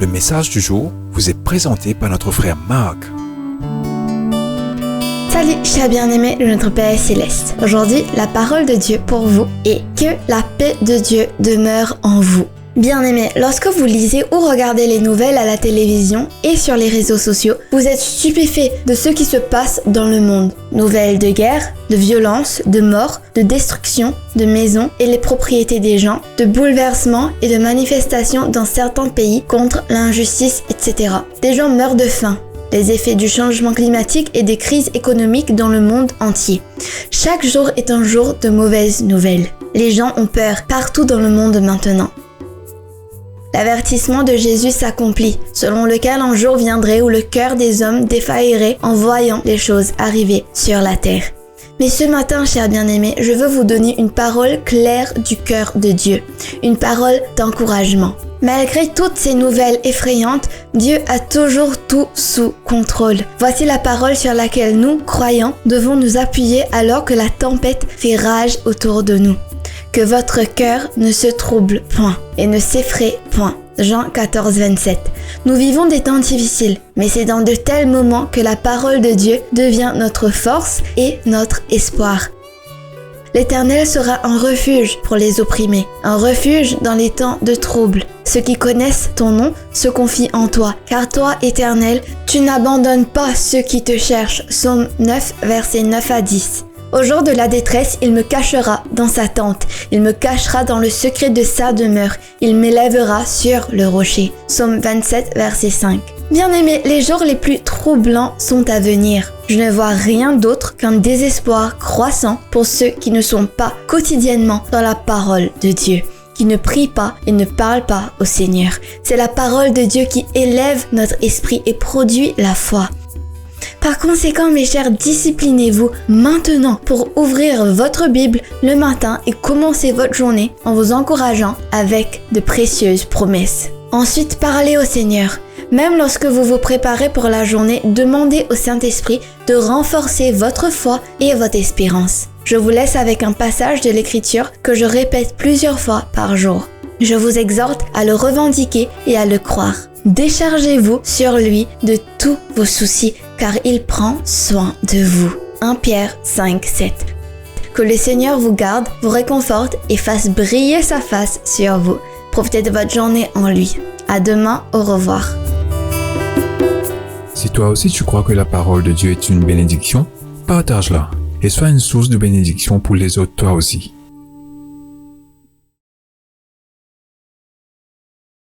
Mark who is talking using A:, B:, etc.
A: Le message du jour vous est présenté par notre frère Marc.
B: Salut, chers bien-aimés de notre Père Céleste. Aujourd'hui, la parole de Dieu pour vous est que la paix de Dieu demeure en vous. Bien-aimés, lorsque vous lisez ou regardez les nouvelles à la télévision et sur les réseaux sociaux, vous êtes stupéfaits de ce qui se passe dans le monde. Nouvelles de guerre, de violence, de mort, de destruction, de maisons et les propriétés des gens, de bouleversements et de manifestations dans certains pays contre l'injustice, etc. Des gens meurent de faim. Les effets du changement climatique et des crises économiques dans le monde entier. Chaque jour est un jour de mauvaises nouvelles. Les gens ont peur partout dans le monde maintenant. L'avertissement de Jésus s'accomplit, selon lequel un jour viendrait où le cœur des hommes défaillirait en voyant les choses arriver sur la terre. Mais ce matin, chers bien-aimés, je veux vous donner une parole claire du cœur de Dieu, une parole d'encouragement. Malgré toutes ces nouvelles effrayantes, Dieu a toujours tout sous contrôle. Voici la parole sur laquelle nous, croyants, devons nous appuyer alors que la tempête fait rage autour de nous. Que votre cœur ne se trouble point et ne s'effraie point. Jean 14, 27. Nous vivons des temps difficiles, mais c'est dans de tels moments que la parole de Dieu devient notre force et notre espoir. L'Éternel sera un refuge pour les opprimés, un refuge dans les temps de trouble. Ceux qui connaissent ton nom se confient en toi, car toi, Éternel, tu n'abandonnes pas ceux qui te cherchent. Psaume 9, versets 9 à 10. Au jour de la détresse, il me cachera dans sa tente, il me cachera dans le secret de sa demeure, il m'élèvera sur le rocher. Psaume 27, verset 5. Bien-aimés, les jours les plus troublants sont à venir. Je ne vois rien d'autre qu'un désespoir croissant pour ceux qui ne sont pas quotidiennement dans la parole de Dieu, qui ne prient pas et ne parlent pas au Seigneur. C'est la parole de Dieu qui élève notre esprit et produit la foi. Par conséquent, mes chers, disciplinez-vous maintenant pour ouvrir votre Bible le matin et commencer votre journée en vous encourageant avec de précieuses promesses. Ensuite, parlez au Seigneur. Même lorsque vous vous préparez pour la journée, demandez au Saint-Esprit de renforcer votre foi et votre espérance. Je vous laisse avec un passage de l'Écriture que je répète plusieurs fois par jour. Je vous exhorte à le revendiquer et à le croire. Déchargez-vous sur lui de tous vos soucis, car il prend soin de vous. 1 Pierre 5, 7. Que le Seigneur vous garde, vous réconforte et fasse briller sa face sur vous. Profitez de votre journée en lui. À demain, au revoir.
A: Si toi aussi tu crois que la parole de Dieu est une bénédiction, partage-la et sois une source de bénédiction pour les autres toi aussi.